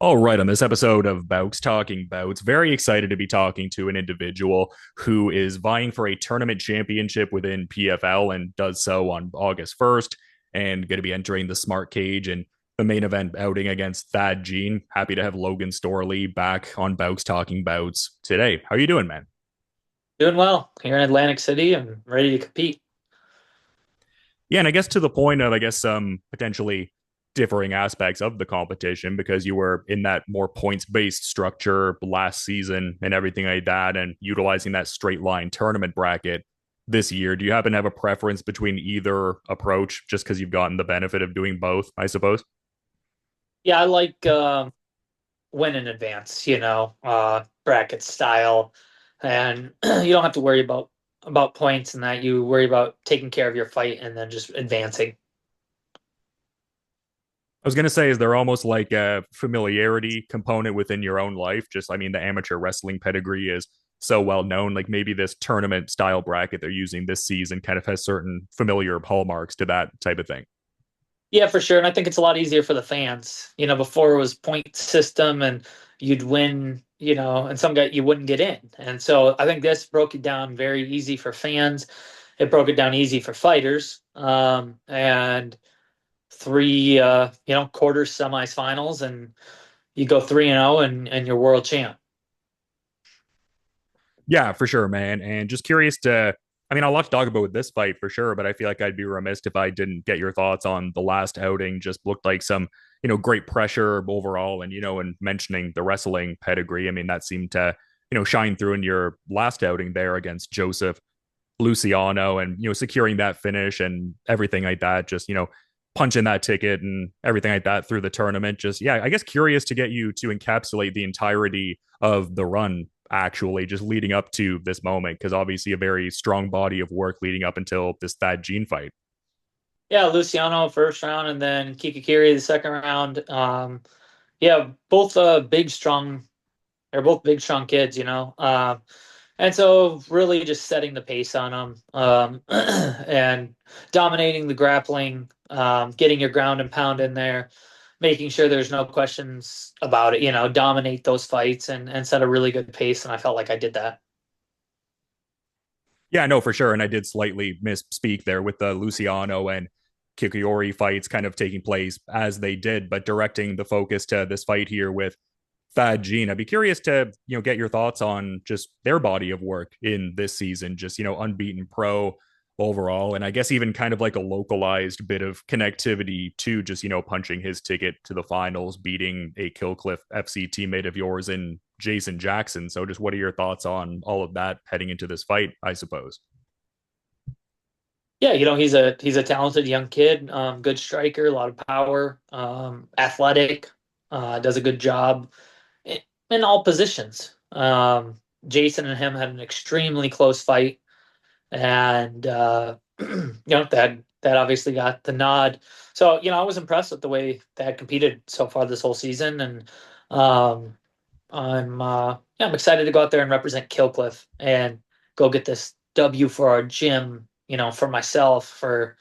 All right, on this episode of Bowks Talking Bouts, very excited to be talking to an individual who is vying for a tournament championship within PFL and does so on August 1st and going to be entering the Smart Cage and the main event outing against Thad Gene. Happy to have Logan Storley back on Bowks Talking Bouts today. How are you doing, man? Doing well here in Atlantic City. I'm ready to compete. Yeah, and I guess to the point of, I guess, some potentially differing aspects of the competition because you were in that more points based structure last season and everything like that, and utilizing that straight line tournament bracket this year. Do you happen to have a preference between either approach just because you've gotten the benefit of doing both, I suppose? Yeah, I like win in advance, bracket style, and you don't have to worry about points and that. You worry about taking care of your fight and then just advancing. I was going to say, is there almost like a familiarity component within your own life? Just, I mean, the amateur wrestling pedigree is so well known. Like maybe this tournament style bracket they're using this season kind of has certain familiar hallmarks to that type of thing. Yeah, for sure. And I think it's a lot easier for the fans. Before it was point system and you'd win, and some guy you wouldn't get in. And so I think this broke it down very easy for fans. It broke it down easy for fighters. And three quarters, semis, finals, and you go 3-0 and you're world champ. Yeah, for sure, man. And just curious to, I mean, I'll lot to talk about with this fight for sure, but I feel like I'd be remiss if I didn't get your thoughts on the last outing. Just looked like some, great pressure overall. And mentioning the wrestling pedigree, I mean, that seemed to, shine through in your last outing there against Joseph Luciano and, securing that finish and everything like that. Just, punching that ticket and everything like that through the tournament. Just, yeah, I guess curious to get you to encapsulate the entirety of the run actually just leading up to this moment because obviously a very strong body of work leading up until this Thad Gene fight. Yeah, Luciano first round and then Kikakiri the second round. Yeah, both big strong. They're both big strong kids, and so really just setting the pace on them and dominating the grappling, getting your ground and pound in there, making sure there's no questions about it. Dominate those fights and set a really good pace. And I felt like I did that. Yeah, no, for sure. And I did slightly misspeak there with the Luciano and Kikori fights kind of taking place as they did, but directing the focus to this fight here with Thad Gene. I'd be curious to, get your thoughts on just their body of work in this season, just, unbeaten pro overall. And I guess even kind of like a localized bit of connectivity to just, punching his ticket to the finals, beating a Killcliff FC teammate of yours in Jason Jackson. So just what are your thoughts on all of that heading into this fight, I suppose? Yeah, he's a talented young kid, good striker, a lot of power, athletic, does a good job in all positions. Jason and him had an extremely close fight, and that obviously got the nod. So I was impressed with the way that competed so far this whole season, and um, I'm excited to go out there and represent Killcliff and go get this W for our gym. For myself, for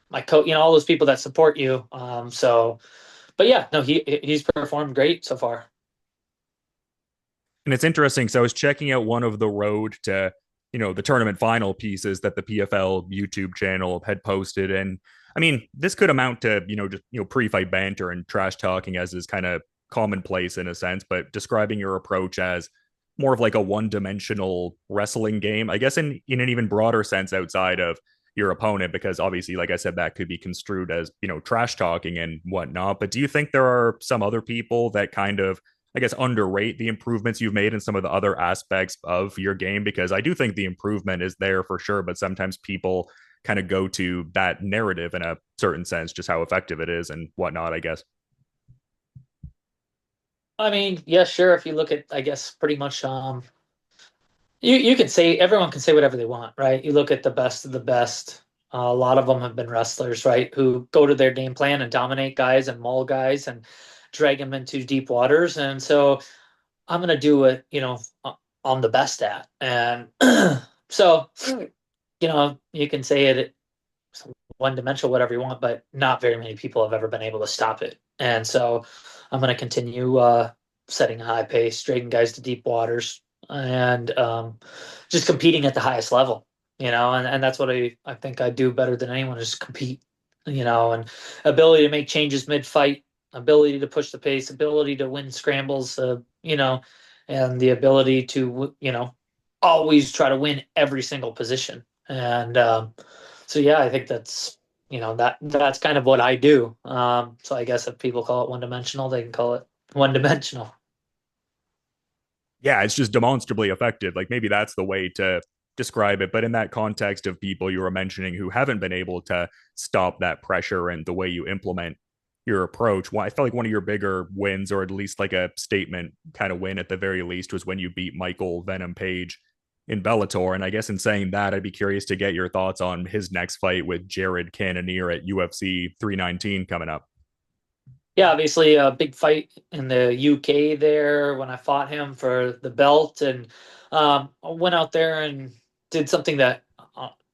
my coach, all those people that support you. But yeah, no, he's performed great so far. And it's interesting. So I was checking out one of the road to, the tournament final pieces that the PFL YouTube channel had posted. And I mean, this could amount to, just, pre-fight banter and trash talking as is kind of commonplace in a sense, but describing your approach as more of like a one-dimensional wrestling game, I guess in an even broader sense outside of your opponent, because obviously, like I said, that could be construed as, trash talking and whatnot. But do you think there are some other people that kind of I guess, underrate the improvements you've made in some of the other aspects of your game? Because I do think the improvement is there for sure, but sometimes people kind of go to that narrative in a certain sense, just how effective it is and whatnot, I guess. I mean, yeah, sure. If you look at, I guess, pretty much, you can say everyone can say whatever they want, right? You look at the best of the best. A lot of them have been wrestlers, right? Who go to their game plan and dominate guys and maul guys and drag them into deep waters. And so I'm gonna do what I'm the best at. And so you can say it's one dimensional, whatever you want, but not very many people have ever been able to stop it. And so I'm going to continue setting a high pace, dragging guys to deep waters, and just competing at the highest level. And that's what I think I do better than anyone is compete. And ability to make changes mid fight, ability to push the pace, ability to win scrambles, and the ability to always try to win every single position. And so yeah, I think that's kind of what I do. So I guess if people call it one dimensional, they can call it one dimensional. Yeah, it's just demonstrably effective. Like maybe that's the way to describe it. But in that context of people you were mentioning who haven't been able to stop that pressure and the way you implement your approach, well, I felt like one of your bigger wins, or at least like a statement kind of win at the very least, was when you beat Michael Venom Page in Bellator. And I guess in saying that, I'd be curious to get your thoughts on his next fight with Jared Cannonier at UFC 319 coming up. Yeah, obviously a big fight in the UK there when I fought him for the belt, and I went out there and did something that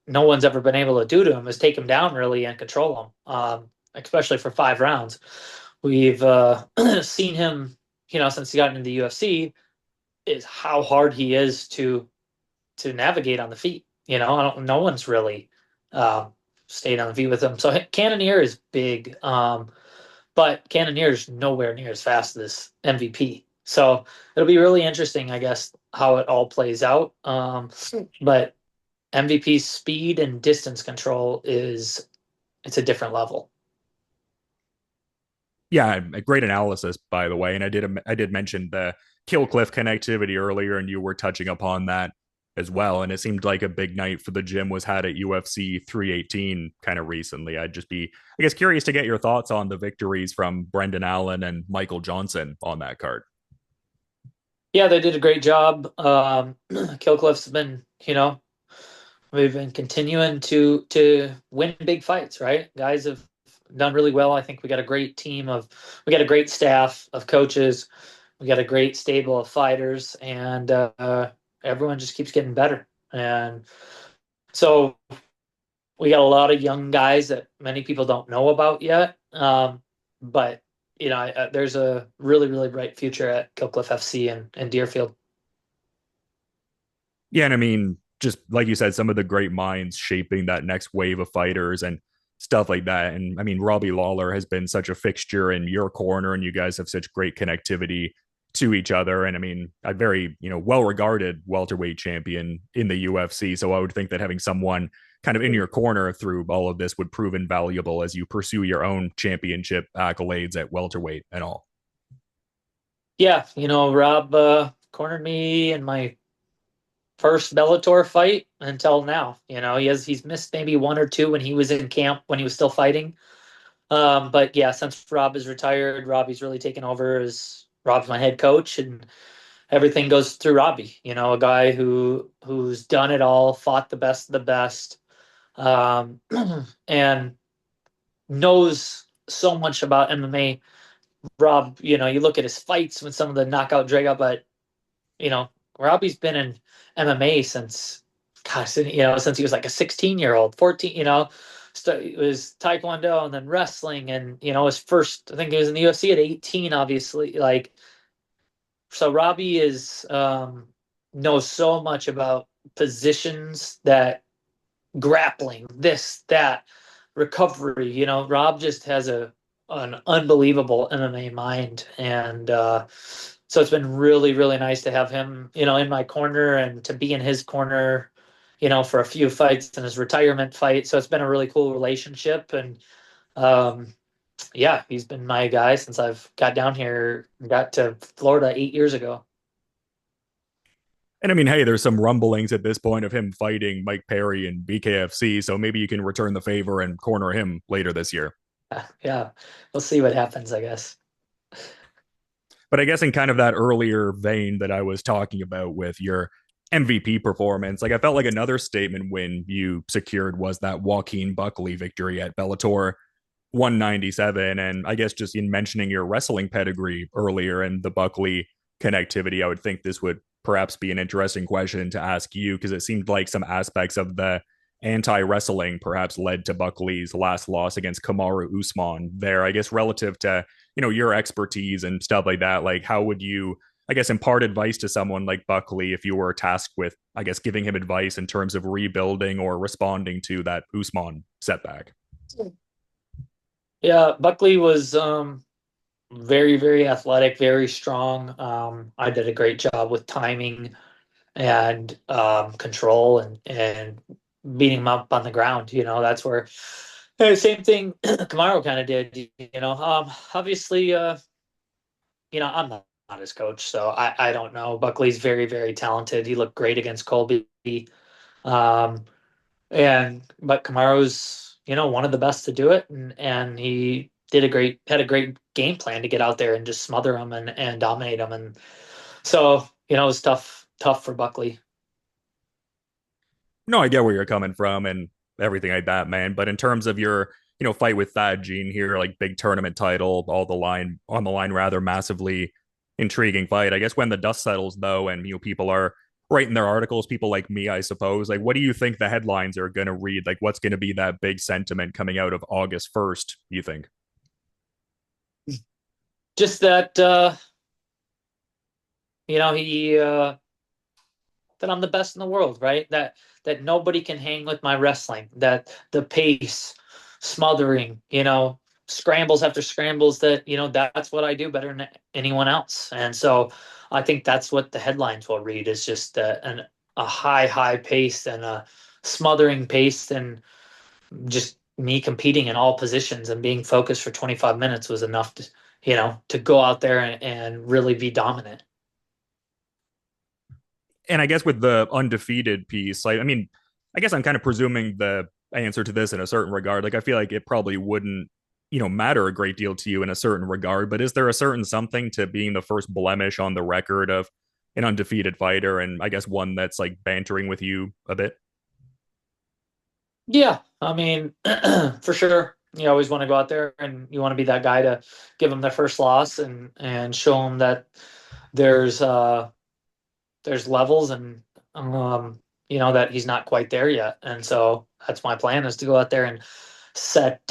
no one's ever been able to do to him, is take him down really and control him, especially for 5 rounds. We've seen him, since he got into the UFC, is how hard he is to navigate on the feet. No one's really stayed on the feet with him. So Cannonier is big. But Cannonier is nowhere near as fast as MVP. So it'll be really interesting, I guess, how it all plays out. But MVP's speed and distance control it's a different level. Yeah, a great analysis, by the way. And I did mention the kill cliff connectivity earlier, and you were touching upon that as well. And it seemed like a big night for the gym was had at UFC 318 kind of recently. I'd just be, I guess, curious to get your thoughts on the victories from Brendan Allen and Michael Johnson on that card. Yeah, they did a great job. Killcliff's been, we've been continuing to win big fights, right? Guys have done really well. I think we got a great we got a great staff of coaches. We got a great stable of fighters, and everyone just keeps getting better. And so we got a lot of young guys that many people don't know about yet. But there's a really, really bright future at Killcliff FC and Deerfield. Yeah, and I mean, just like you said, some of the great minds shaping that next wave of fighters and stuff like that. And I mean, Robbie Lawler has been such a fixture in your corner, and you guys have such great connectivity to each other. And I mean, a very, well regarded welterweight champion in the UFC. So I would think that having someone kind of in your corner through all of this would prove invaluable as you pursue your own championship accolades at welterweight and all. Yeah, Rob cornered me in my first Bellator fight until now. He's missed maybe one or two when he was in camp when he was still fighting. But yeah, since Rob is retired, Robbie's really taken over as Rob's my head coach, and everything goes through Robbie. A guy who's done it all, fought the best of the best, and knows so much about MMA. Rob, you look at his fights with some of the knockout drag out, but Robbie's been in MMA since, gosh, since he was like a 16-year-old, 14, it was Taekwondo and then wrestling. And, his first, I think he was in the UFC at 18, obviously. So Robbie knows so much about positions, that grappling, this, that, recovery. Rob just has an unbelievable MMA mind. And, so it's been really, really nice to have him, in my corner and to be in his corner, for a few fights in his retirement fight. So it's been a really cool relationship. And yeah, he's been my guy since I've got to Florida 8 years ago. And I mean, hey, there's some rumblings at this point of him fighting Mike Perry in BKFC. So maybe you can return the favor and corner him later this year. Yeah, we'll see what happens, I guess. But I guess in kind of that earlier vein that I was talking about with your MVP performance, like I felt like another statement win you secured was that Joaquin Buckley victory at Bellator 197. And I guess just in mentioning your wrestling pedigree earlier and the Buckley connectivity, I would think this would perhaps be an interesting question to ask you, because it seemed like some aspects of the anti-wrestling perhaps led to Buckley's last loss against Kamaru Usman there. I guess relative to your expertise and stuff like that, like how would you, I guess, impart advice to someone like Buckley if you were tasked with, I guess, giving him advice in terms of rebuilding or responding to that Usman setback? Yeah, Buckley was very, very athletic, very strong. I did a great job with timing and control and beating him up on the ground. That's where same thing Kamaru kind of did. Obviously, I'm not his coach, so I don't know. Buckley's very, very talented. He looked great against Colby. Um, but Kamaru's, one of the best to do it, and he had a great game plan to get out there and just smother him and dominate him. And so, it was tough for Buckley. No, I get where you're coming from and everything like that, man. But in terms of your, fight with Thad Gene here, like big tournament title, all the line on the line, rather massively intriguing fight. I guess when the dust settles though, and people are writing their articles, people like me, I suppose. Like, what do you think the headlines are going to read? Like, what's going to be that big sentiment coming out of August 1st? You think? Just that, he that I'm the best in the world, right? That nobody can hang with my wrestling. That the pace, smothering, scrambles after scrambles. That's what I do better than anyone else. And so, I think that's what the headlines will read is just a high pace and a smothering pace, and just me competing in all positions and being focused for 25 minutes was enough to go out there and really be dominant. And I guess with the undefeated piece, like, I mean, I guess I'm kind of presuming the answer to this in a certain regard. Like, I feel like it probably wouldn't, matter a great deal to you in a certain regard. But is there a certain something to being the first blemish on the record of an undefeated fighter, and I guess one that's like bantering with you a bit? Yeah, I mean, for sure. You always want to go out there and you want to be that guy to give them their first loss and show them that there's there's levels and that he's not quite there yet. And so that's my plan is to go out there and set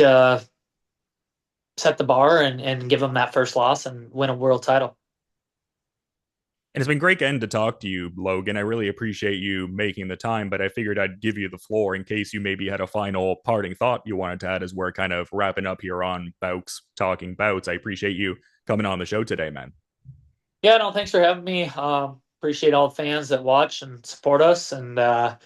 set the bar and give him that first loss and win a world title. And it's been great getting to talk to you, Logan. I really appreciate you making the time, but I figured I'd give you the floor in case you maybe had a final parting thought you wanted to add as we're kind of wrapping up here on Bowks Talking Bouts. I appreciate you coming on the show today, man. Yeah, no, thanks for having me. Appreciate all the fans that watch and support us. And, I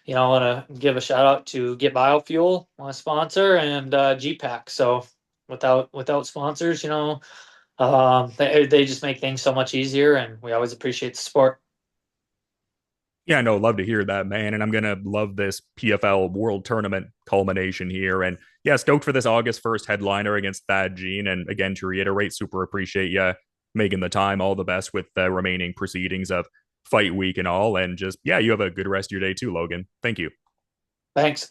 want to give a shout out to Get Biofuel, my sponsor, and GPAC. So without sponsors, they just make things so much easier. And we always appreciate the support. Yeah, no, love to hear that, man. And I'm gonna love this PFL World Tournament culmination here. And yeah, stoked for this August 1st headliner against Thad Gene. And again, to reiterate, super appreciate you making the time. All the best with the remaining proceedings of fight week and all. And just yeah, you have a good rest of your day too, Logan. Thank you. Thanks.